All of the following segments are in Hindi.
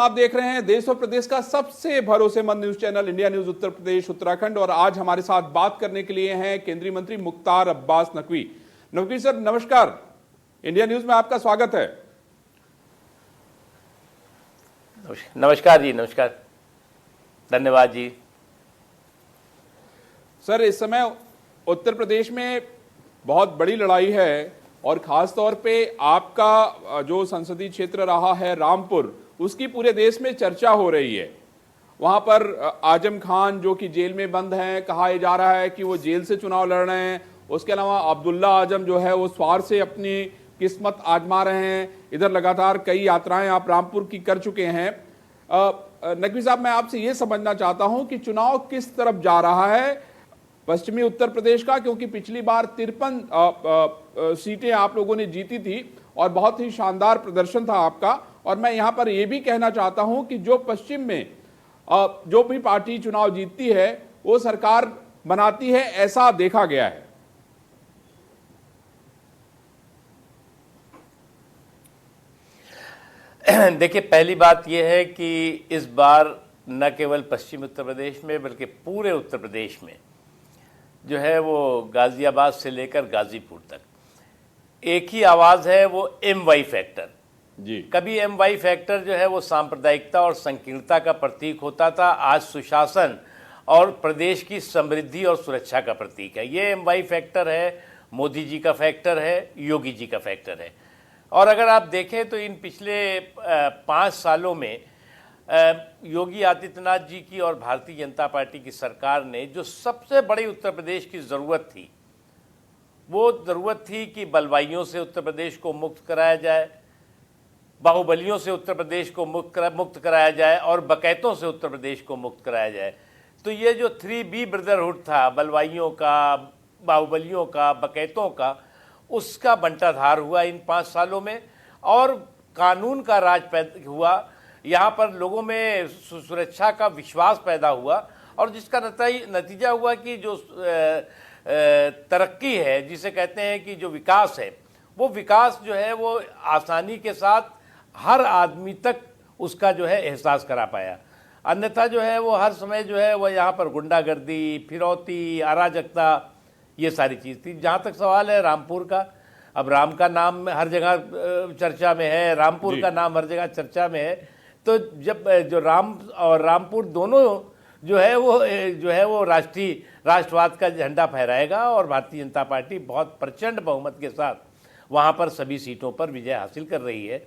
आप देख रहे हैं देश और प्रदेश का सबसे भरोसेमंद news channel India news Uttar Pradesh Uttarakhand. और आज हमारे साथ बात करने के लिए हैं केंद्रीय मंत्री मुख्तार अब्बास नकवी। नकवी सर नमस्कार, इंडिया न्यूज में आपका स्वागत है। नमस्कार जी, नमस्कार, धन्यवाद जी। सर इस समय उत्तर प्रदेश में बहुत बड़ी लड़ाई है और खास तौर पे आपका जो संसदीय क्षेत्र रहा है रामपुर, उसकी पूरे देश में चर्चा हो रही है। वहां पर आजम खान जो कि जेल में बंद हैं, कहा जा रहा है कि वो जेल से चुनाव लड़ रहे हैं। उसके अलावा अब्दुल्ला आजम जो है वो स्वार से अपनी किस्मत आजमा रहे हैं। इधर लगातार कई यात्राएं आप रामपुर की कर चुके हैं। नकवी साहब, मैं आपसे ये समझना चाहता हूं कि चुनाव किस तरफ जा रहा है पश्चिमी उत्तर प्रदेश का, क्योंकि पिछली बार 53 सीटें आप लोगों ने जीती थी और बहुत ही शानदार प्रदर्शन था आपका। और मैं यहां पर यह भी कहना चाहता हूं कि जो पश्चिम में जो भी पार्टी चुनाव जीतती है वो सरकार बनाती है, ऐसा देखा गया है। देखिए, पहली बात यह है कि इस बार न केवल पश्चिम उत्तर प्रदेश में बल्कि पूरे उत्तर प्रदेश में जो है वो गाजियाबाद से लेकर गाजीपुर तक एक ही आवाज़ है, वो एमवाई फैक्टर जी। कभी एमवाई फैक्टर जो है वो सांप्रदायिकता और संकीर्णता का प्रतीक होता था, आज सुशासन और प्रदेश की समृद्धि और सुरक्षा का प्रतीक है। ये एमवाई फैक्टर है, मोदी जी का फैक्टर है, योगी जी का फैक्टर है। और अगर आप देखें तो इन पिछले 5 सालों में योगी आदित्यनाथ जी की और भारतीय जनता पार्टी की सरकार ने जो सबसे बड़ी उत्तर प्रदेश की ज़रूरत थी, वो ज़रूरत थी कि बलवाइयों से उत्तर प्रदेश को मुक्त कराया जाए, बाहुबलियों से उत्तर प्रदेश को मुक्त कराया जाए और बकैतों से उत्तर प्रदेश को मुक्त कराया जाए। तो ये जो 3B ब्रदरहुड था, बलवाइयों का, बाहुबलियों का, बकैतों का, उसका बंटाधार हुआ इन 5 सालों में और कानून का राज पैदा हुआ। यहाँ पर लोगों में सुरक्षा का विश्वास पैदा हुआ और जिसका नतीजा हुआ कि जो तरक्की है, जिसे कहते हैं कि जो विकास है, वो विकास जो है वो आसानी के साथ हर आदमी तक उसका जो है एहसास करा पाया। अन्यथा जो है वो हर समय जो है वो यहाँ पर गुंडागर्दी, फिरौती, अराजकता, ये सारी चीज़ थी। जहाँ तक सवाल है रामपुर का, अब राम का नाम हर जगह चर्चा में है, रामपुर का नाम हर जगह चर्चा में है। तो जब जो राम और रामपुर दोनों जो है वो राष्ट्रवाद का झंडा फहराएगा और भारतीय जनता पार्टी बहुत प्रचंड बहुमत के साथ वहाँ पर सभी सीटों पर विजय हासिल कर रही है।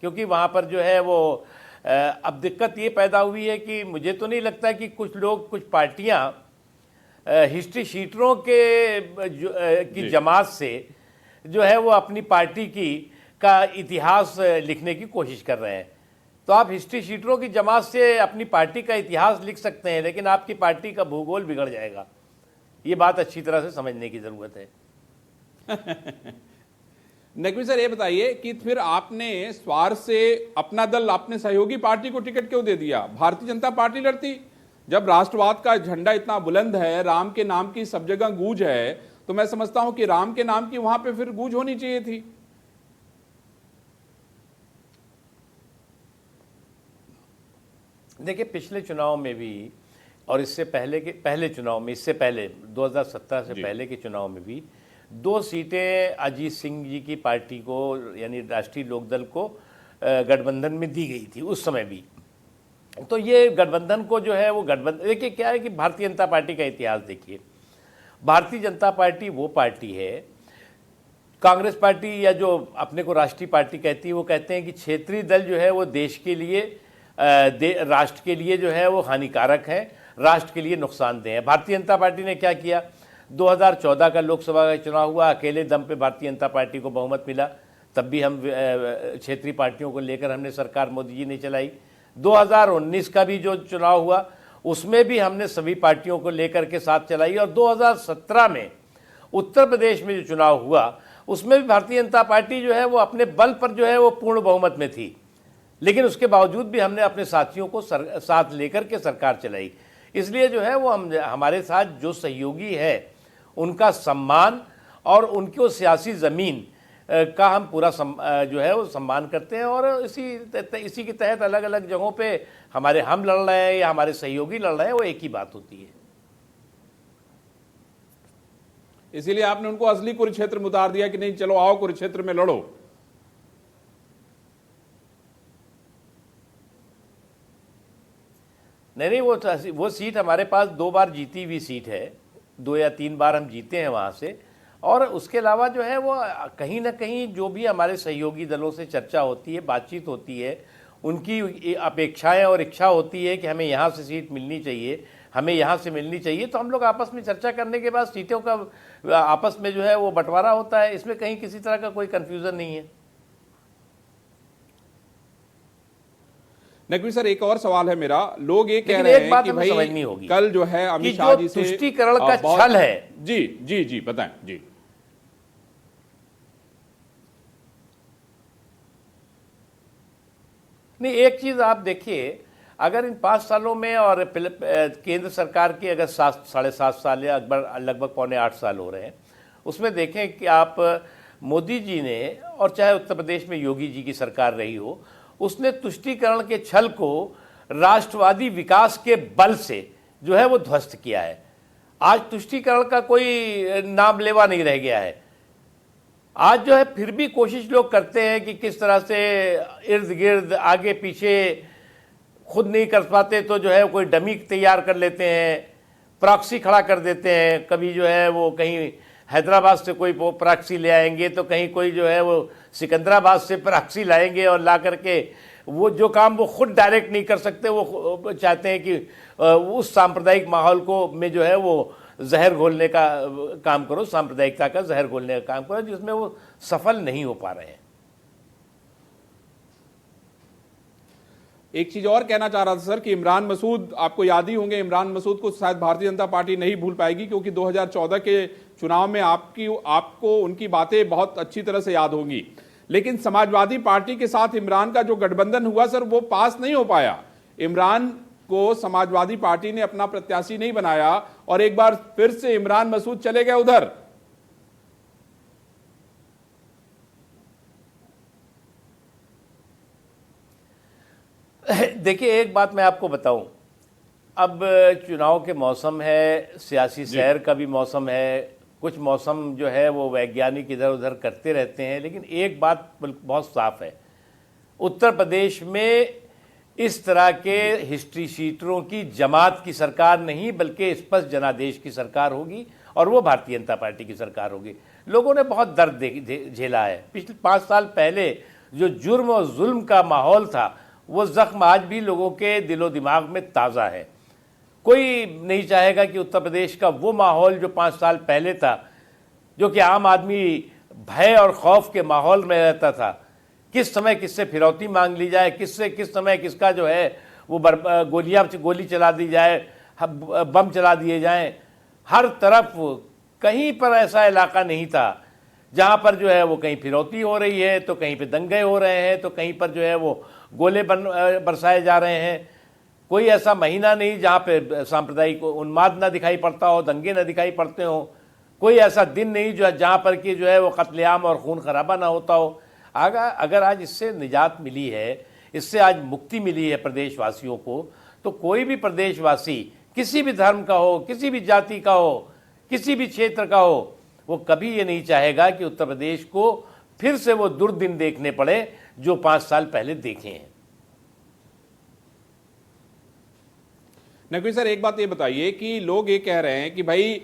क्योंकि वहाँ पर जो है वो अब दिक्कत ये पैदा हुई है कि मुझे तो नहीं लगता कि कुछ लोग, कुछ पार्टियाँ हिस्ट्री शीटरों की जमात से जो है वो अपनी पार्टी का इतिहास लिखने की कोशिश कर रहे हैं। तो आप हिस्ट्री शीटरों की जमात से अपनी पार्टी का इतिहास लिख सकते हैं, लेकिन आपकी पार्टी का भूगोल बिगड़ जाएगा। ये बात अच्छी तरह से समझने की ज़रूरत है। नकवी सर ये बताइए कि फिर आपने स्वार से अपना दल, अपने सहयोगी पार्टी को टिकट क्यों दे दिया? भारतीय जनता पार्टी लड़ती। जब राष्ट्रवाद का झंडा इतना बुलंद है, राम के नाम की सब जगह गूंज है, तो मैं समझता हूं कि राम के नाम की वहां पे फिर गूंज होनी चाहिए थी। देखिए, पिछले चुनाव में भी और इससे पहले के पहले चुनाव में, इससे पहले 2017 से पहले के चुनाव में भी 2 सीटें अजीत सिंह जी की पार्टी को, यानी राष्ट्रीय लोकदल को गठबंधन में दी गई थी उस समय भी। तो ये गठबंधन को जो है वो गठबंधन, देखिए क्या है कि भारतीय जनता पार्टी का इतिहास देखिए। भारतीय जनता पार्टी वो पार्टी है, कांग्रेस पार्टी या जो अपने को राष्ट्रीय पार्टी कहती है, वो कहते हैं कि क्षेत्रीय दल जो है वो देश के लिए, राष्ट्र के लिए जो है वो हानिकारक है, राष्ट्र के लिए नुकसानदेह है। भारतीय जनता पार्टी ने क्या किया? 2014 का लोकसभा का चुनाव हुआ, अकेले दम पे भारतीय जनता पार्टी को बहुमत मिला, तब भी हम क्षेत्रीय पार्टियों को लेकर हमने सरकार मोदी जी ने चलाई। 2019 का भी जो चुनाव हुआ उसमें भी हमने सभी पार्टियों को लेकर के साथ चलाई और 2017 में उत्तर प्रदेश में जो चुनाव हुआ उसमें भी भारतीय जनता पार्टी जो है वो अपने बल पर जो है वो पूर्ण बहुमत में थी, लेकिन उसके बावजूद भी हमने अपने साथियों को साथ लेकर के सरकार चलाई। इसलिए जो है वो हमारे साथ जो सहयोगी है उनका सम्मान और उनको सियासी ज़मीन का हम पूरा जो है वो सम्मान करते हैं, और इसी के तहत अलग अलग जगहों पे हम लड़ रहे हैं या हमारे सहयोगी लड़ रहे हैं, वो एक ही बात होती है। इसीलिए आपने उनको असली कुरुक्षेत्र में उतार दिया कि नहीं चलो आओ कुरुक्षेत्र में लड़ो। नहीं, वो सीट हमारे पास 2 बार जीती हुई सीट है, 2 या 3 बार हम जीते हैं वहाँ से। और उसके अलावा जो है वो कहीं ना कहीं जो भी हमारे सहयोगी दलों से चर्चा होती है, बातचीत होती है, उनकी अपेक्षाएं और इच्छा होती है कि हमें यहाँ से सीट मिलनी चाहिए, हमें यहाँ से मिलनी चाहिए, तो हम लोग आपस में चर्चा करने के बाद सीटों का आपस में जो है वो बंटवारा होता है। इसमें कहीं किसी तरह का कोई कन्फ्यूज़न नहीं है। नकवी सर, एक और सवाल है मेरा। लोग ये कह लेकिन रहे एक हैं बात कि हमें भाई समझनी होगी कल जो है अमित कि शाह जो जी से तुष्टीकरण का बहुत- छल है। जी जी जी बताएं जी। नहीं, एक चीज़ आप देखिए, अगर इन 5 सालों में और केंद्र सरकार के अगर 7-7.5 साल या लगभग पौने 8 साल हो रहे हैं, उसमें देखें कि आप मोदी जी ने, और चाहे उत्तर प्रदेश में योगी जी की सरकार रही हो, उसने तुष्टीकरण के छल को राष्ट्रवादी विकास के बल से जो है वो ध्वस्त किया है। आज तुष्टीकरण का कोई नाम लेवा नहीं रह गया है। आज जो है फिर भी कोशिश लोग करते हैं कि किस तरह से इर्द गिर्द आगे पीछे खुद नहीं कर पाते तो जो है कोई डमी तैयार कर लेते हैं, प्रॉक्सी खड़ा कर देते हैं। कभी जो है वो कहीं हैदराबाद से कोई प्रॉक्सी ले आएंगे, तो कहीं कोई जो है वो सिकंदराबाद से प्रॉक्सी लाएंगे, और ला करके वो जो काम वो खुद डायरेक्ट नहीं कर सकते, वो चाहते हैं कि उस सांप्रदायिक माहौल को में जो है वो जहर घोलने का काम करो, सांप्रदायिकता का जहर घोलने का काम करो, जिसमें वो सफल नहीं हो पा रहे हैं। एक चीज और कहना चाह रहा था सर कि इमरान मसूद, आपको याद ही होंगे, इमरान मसूद को शायद भारतीय जनता पार्टी नहीं भूल पाएगी, क्योंकि 2014 के चुनाव में आपको उनकी बातें बहुत अच्छी तरह से याद होंगी। लेकिन समाजवादी पार्टी के साथ इमरान का जो गठबंधन हुआ सर, वो पास नहीं हो पाया। इमरान को समाजवादी पार्टी ने अपना प्रत्याशी नहीं बनाया, और एक बार फिर से इमरान मसूद चले गए उधर। देखिए, एक बात मैं आपको बताऊं, अब चुनाव के मौसम है, सियासी सैर का भी मौसम है, कुछ मौसम जो है वो वैज्ञानिक इधर उधर करते रहते हैं, लेकिन एक बात बहुत साफ है, उत्तर प्रदेश में इस तरह के हिस्ट्री शीटरों की जमात की सरकार नहीं, बल्कि स्पष्ट जनादेश की सरकार होगी, और वो भारतीय जनता पार्टी की सरकार होगी। लोगों ने बहुत दर्द झेला है। पिछले 5 साल पहले जो जुर्म और जुल्म का माहौल था, वो जख्म आज भी लोगों के दिलो दिमाग में ताज़ा है। कोई नहीं चाहेगा कि उत्तर प्रदेश का वो माहौल जो 5 साल पहले था, जो कि आम आदमी भय और खौफ के माहौल में रहता था, किस समय किससे फिरौती मांग ली जाए, किस समय किसका जो है वो गोली चला दी जाए, बम चला दिए जाएं, हर तरफ कहीं पर ऐसा इलाका नहीं था जहां पर जो है वो कहीं फिरौती हो रही है, तो कहीं पे दंगे हो रहे हैं, तो कहीं पर जो है वो गोले बरसाए जा रहे हैं। कोई ऐसा महीना नहीं जहां पे सांप्रदायिक उन्माद ना दिखाई पड़ता हो, दंगे ना दिखाई पड़ते हो। कोई ऐसा दिन नहीं जहां पर कि जो है वो कत्लेआम और खून खराबा ना होता हो। अगर आज इससे निजात मिली है, इससे आज मुक्ति मिली है प्रदेशवासियों को, तो कोई भी प्रदेशवासी किसी भी धर्म का हो, किसी भी जाति का हो, किसी भी क्षेत्र का हो, वो कभी ये नहीं चाहेगा कि उत्तर प्रदेश को फिर से वो दुर्दिन देखने पड़े जो 5 साल पहले देखे हैं। नकवी सर, एक बात ये बताइए कि लोग ये कह रहे हैं कि भाई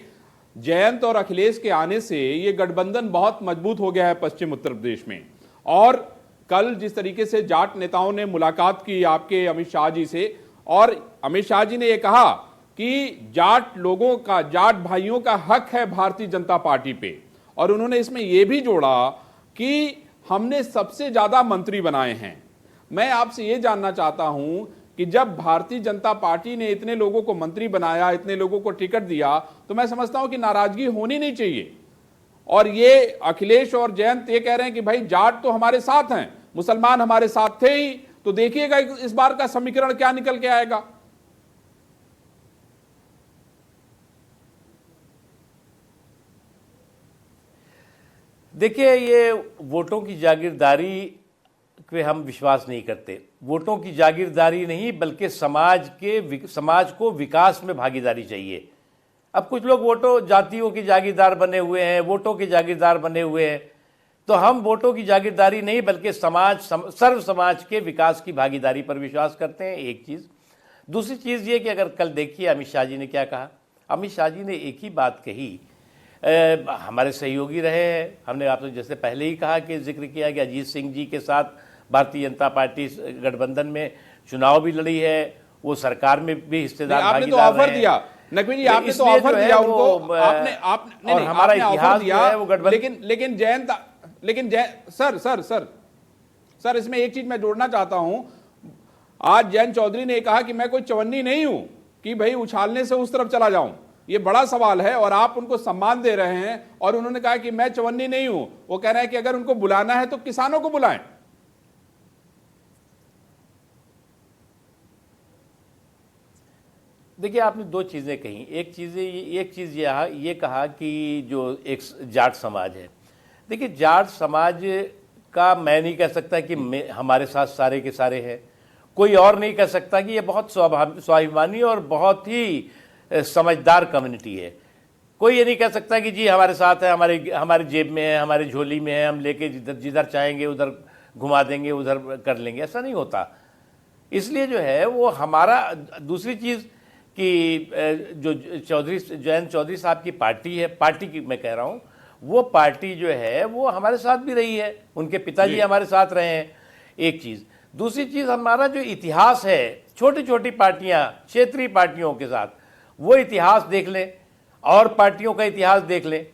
जयंत और अखिलेश के आने से ये गठबंधन बहुत मजबूत हो गया है पश्चिम उत्तर प्रदेश में, और कल जिस तरीके से जाट नेताओं ने मुलाकात की आपके अमित शाह जी से, और अमित शाह जी ने यह कहा कि जाट लोगों का, जाट भाइयों का हक है भारतीय जनता पार्टी पे, और उन्होंने इसमें यह भी जोड़ा कि हमने सबसे ज्यादा मंत्री बनाए हैं। मैं आपसे यह जानना चाहता हूं कि जब भारतीय जनता पार्टी ने इतने लोगों को मंत्री बनाया, इतने लोगों को टिकट दिया, तो मैं समझता हूं कि नाराजगी होनी नहीं चाहिए। और ये अखिलेश और जयंत ये कह रहे हैं कि भाई जाट तो हमारे साथ हैं, मुसलमान हमारे साथ थे ही, तो देखिएगा इस बार का समीकरण क्या निकल के आएगा। देखिए, ये वोटों की जागीरदारी पे हम विश्वास नहीं करते। वोटों की जागीरदारी नहीं, बल्कि समाज को विकास में भागीदारी चाहिए। अब कुछ लोग वोटों जातियों की जागीरदार बने हुए हैं, वोटों के जागीरदार बने हुए हैं। तो हम वोटों की जागीरदारी नहीं, बल्कि सर्व समाज के विकास की भागीदारी पर विश्वास करते हैं, एक चीज़। दूसरी चीज़ ये कि अगर कल देखिए अमित शाह जी ने क्या कहा। अमित शाह जी ने एक ही बात कही। हमारे सहयोगी रहे हैं, हमने आपसे जैसे पहले ही कहा कि जिक्र किया कि अजीत सिंह जी के साथ भारतीय जनता पार्टी गठबंधन में चुनाव भी लड़ी है, वो सरकार में भी हिस्सेदार आपने तो भागीदार ऑफर रहे। दिया नकवी जी, आपने तो इसलिए ऑफर जो है दिया वो, उनको, आपने और हमारा आपने ऑफर इतिहास जो दिया, है वो गठबंधन। लेकिन सर इसमें एक चीज मैं जोड़ना चाहता हूं। आज जयंत चौधरी ने कहा कि मैं कोई चवन्नी नहीं हूं कि भाई उछालने से उस तरफ चला जाऊं। ये बड़ा सवाल है और आप उनको सम्मान दे रहे हैं। और उन्होंने कहा कि मैं चवन्नी नहीं हूं, वो कह रहे हैं कि अगर उनको बुलाना है तो किसानों को बुलाएं। देखिए, आपने दो चीज़ें कही। एक चीज़ ये कहा कि जो एक जाट समाज है। देखिए, जाट समाज का मैं नहीं कह सकता कि हमारे साथ सारे के सारे हैं। कोई और नहीं कह सकता कि ये बहुत स्वाभिमानी और बहुत ही समझदार कम्युनिटी है। कोई ये नहीं कह सकता कि जी हमारे साथ है, हमारे जेब में है, हमारे झोली में है, हम लेके जिधर चाहेंगे उधर घुमा देंगे, उधर कर लेंगे। ऐसा नहीं होता। इसलिए जो है वो हमारा, दूसरी चीज़ कि जो जयंत चौधरी साहब की पार्टी है, पार्टी की मैं कह रहा हूँ, वो पार्टी जो है वो हमारे साथ भी रही है, उनके पिताजी हमारे साथ रहे हैं, एक चीज़। दूसरी चीज़, हमारा जो इतिहास है छोटी छोटी पार्टियाँ, क्षेत्रीय पार्टियों के साथ, वो इतिहास देख लें और पार्टियों का इतिहास देख लें।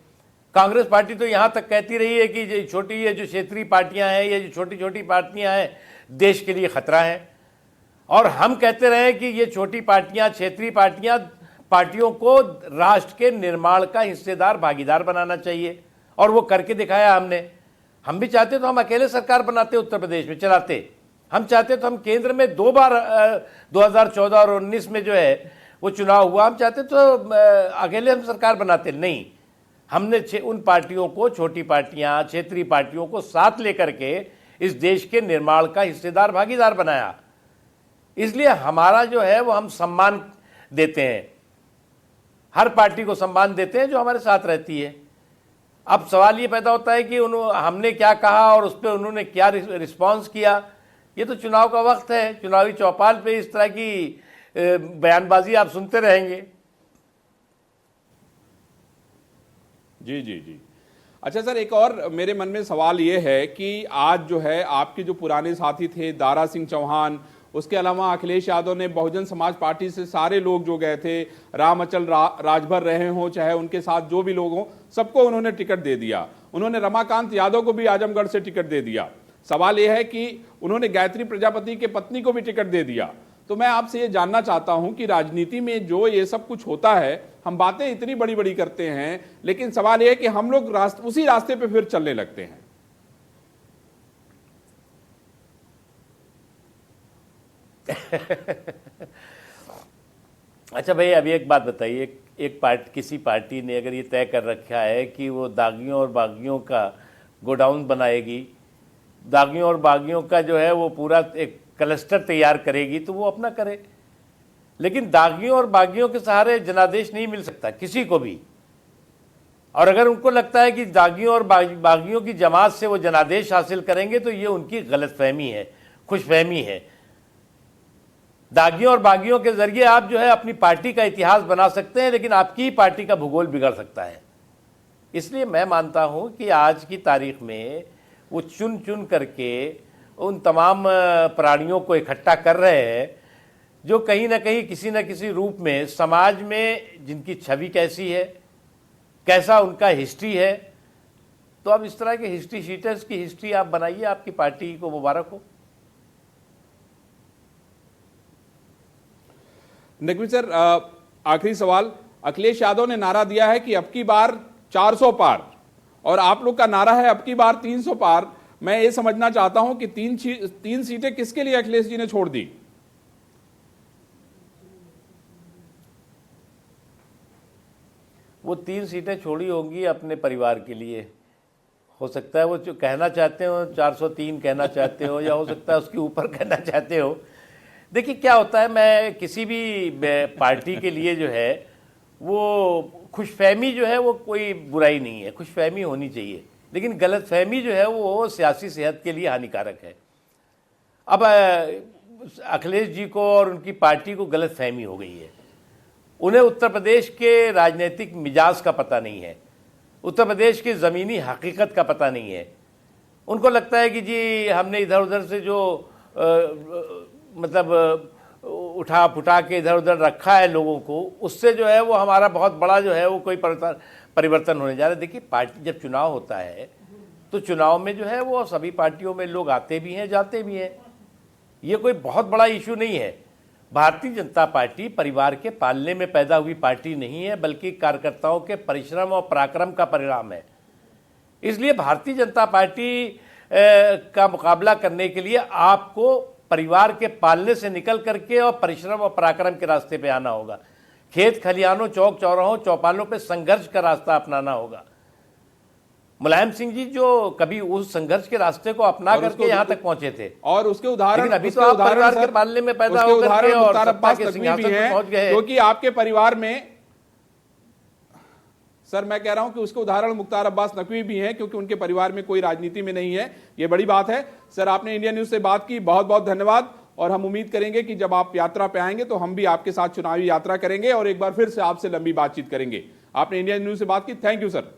कांग्रेस पार्टी तो यहाँ तक कहती रही है कि ये जो क्षेत्रीय पार्टियाँ हैं, ये जो छोटी छोटी पार्टियाँ हैं, देश के लिए खतरा है। और हम कहते रहे कि ये छोटी पार्टियां, क्षेत्रीय पार्टियों को राष्ट्र के निर्माण का हिस्सेदार, भागीदार बनाना चाहिए, और वो करके दिखाया हमने। हम भी चाहते तो हम अकेले सरकार बनाते, उत्तर प्रदेश में चलाते। हम चाहते तो हम केंद्र में 2 बार 2014 और 19 में जो है वो चुनाव हुआ, हम चाहते तो अकेले हम सरकार बनाते। नहीं, हमने उन पार्टियों को, छोटी पार्टियां, क्षेत्रीय पार्टियों को साथ लेकर के इस देश के निर्माण का हिस्सेदार, भागीदार बनाया। इसलिए हमारा जो है वो हम सम्मान देते हैं, हर पार्टी को सम्मान देते हैं जो हमारे साथ रहती है। अब सवाल ये पैदा होता है कि हमने क्या कहा और उस पर उन्होंने क्या रिस्पांस किया। ये तो चुनाव का वक्त है, चुनावी चौपाल पे इस तरह की बयानबाजी आप सुनते रहेंगे। जी जी जी। अच्छा सर, एक और मेरे मन में सवाल ये है कि आज जो है आपके जो पुराने साथी थे दारा सिंह चौहान, उसके अलावा अखिलेश यादव ने बहुजन समाज पार्टी से सारे लोग जो गए थे, राम अचल राजभर रहे हों, चाहे उनके साथ जो भी लोग हों, सबको उन्होंने टिकट दे दिया। उन्होंने रमाकांत यादव को भी आजमगढ़ से टिकट दे दिया। सवाल यह है कि उन्होंने गायत्री प्रजापति के पत्नी को भी टिकट दे दिया। तो मैं आपसे ये जानना चाहता हूं कि राजनीति में जो ये सब कुछ होता है, हम बातें इतनी बड़ी बड़ी करते हैं, लेकिन सवाल यह है कि हम लोग उसी रास्ते पे फिर चलने लगते हैं। अच्छा भाई, अभी एक बात बताइए, किसी पार्टी ने अगर ये तय कर रखा है कि वो दागियों और बागियों का गोडाउन बनाएगी, दागियों और बागियों का जो है वो पूरा एक क्लस्टर तैयार करेगी, तो वो अपना करे। लेकिन दागियों और बागियों के सहारे जनादेश नहीं मिल सकता किसी को भी। और अगर उनको लगता है कि दागियों और बागियों की जमात से वो जनादेश हासिल करेंगे, तो ये उनकी गलतफहमी है, खुशफहमी है। दागियों और बागियों के जरिए आप जो है अपनी पार्टी का इतिहास बना सकते हैं, लेकिन आपकी ही पार्टी का भूगोल बिगड़ सकता है। इसलिए मैं मानता हूं कि आज की तारीख में वो चुन चुन करके उन तमाम प्राणियों को इकट्ठा कर रहे हैं जो कहीं ना कहीं किसी न किसी रूप में समाज में जिनकी छवि कैसी है, कैसा उनका हिस्ट्री है। तो अब इस तरह के हिस्ट्री शीटर्स की हिस्ट्री आप बनाइए, आपकी पार्टी को मुबारक हो। नकवी सर, आखिरी सवाल। अखिलेश यादव ने नारा दिया है कि अब की बार 400 पार, और आप लोग का नारा है अब की बार 300 पार। मैं ये समझना चाहता हूं कि तीन सीटें किसके लिए अखिलेश जी ने छोड़ दी? वो 3 सीटें छोड़ी होंगी अपने परिवार के लिए, हो सकता है वो जो कहना चाहते हो 403 कहना चाहते हो, या हो सकता है उसके ऊपर कहना चाहते हो। देखिए क्या होता है, मैं किसी भी पार्टी के लिए जो है वो खुशफहमी जो है वो कोई बुराई नहीं है, खुशफहमी होनी चाहिए, लेकिन गलतफहमी जो है वो सियासी सेहत के लिए हानिकारक है। अब अखिलेश जी को और उनकी पार्टी को गलतफहमी हो गई है। उन्हें उत्तर प्रदेश के राजनीतिक मिजाज का पता नहीं है, उत्तर प्रदेश की ज़मीनी हकीकत का पता नहीं है। उनको लगता है कि जी हमने इधर उधर से जो मतलब उठा पुठा के इधर उधर रखा है लोगों को, उससे जो है वो हमारा बहुत बड़ा जो है वो कोई परिवर्तन होने जा रहा है। देखिए पार्टी जब चुनाव होता है तो चुनाव में जो है वो सभी पार्टियों में लोग आते भी हैं जाते भी हैं, ये कोई बहुत बड़ा इशू नहीं है। भारतीय जनता पार्टी परिवार के पालने में पैदा हुई पार्टी नहीं है, बल्कि कार्यकर्ताओं के परिश्रम और पराक्रम का परिणाम है। इसलिए भारतीय जनता पार्टी का मुकाबला करने के लिए आपको परिवार के पालने से निकल करके और परिश्रम और पराक्रम के रास्ते पे आना होगा। खेत खलिहानों, चौक चौराहों, चौपालों पे संघर्ष का रास्ता अपनाना होगा। मुलायम सिंह जी जो कभी उस संघर्ष के रास्ते को अपना करके यहाँ तक पहुंचे थे, और उसके उदाहरण, लेकिन अभी तो आप परिवार के पालने में पैदा होकर के और सत्ता के सिंहासन पर पहुंच गए। क्योंकि आपके परिवार में, सर मैं कह रहा हूं कि उसके उदाहरण मुख्तार अब्बास नकवी भी हैं, क्योंकि उनके परिवार में कोई राजनीति में नहीं है। ये बड़ी बात है। सर आपने इंडिया न्यूज से बात की, बहुत बहुत धन्यवाद। और हम उम्मीद करेंगे कि जब आप यात्रा पे आएंगे तो हम भी आपके साथ चुनावी यात्रा करेंगे और एक बार फिर से आपसे लंबी बातचीत करेंगे। आपने इंडिया न्यूज से बात की, थैंक यू सर।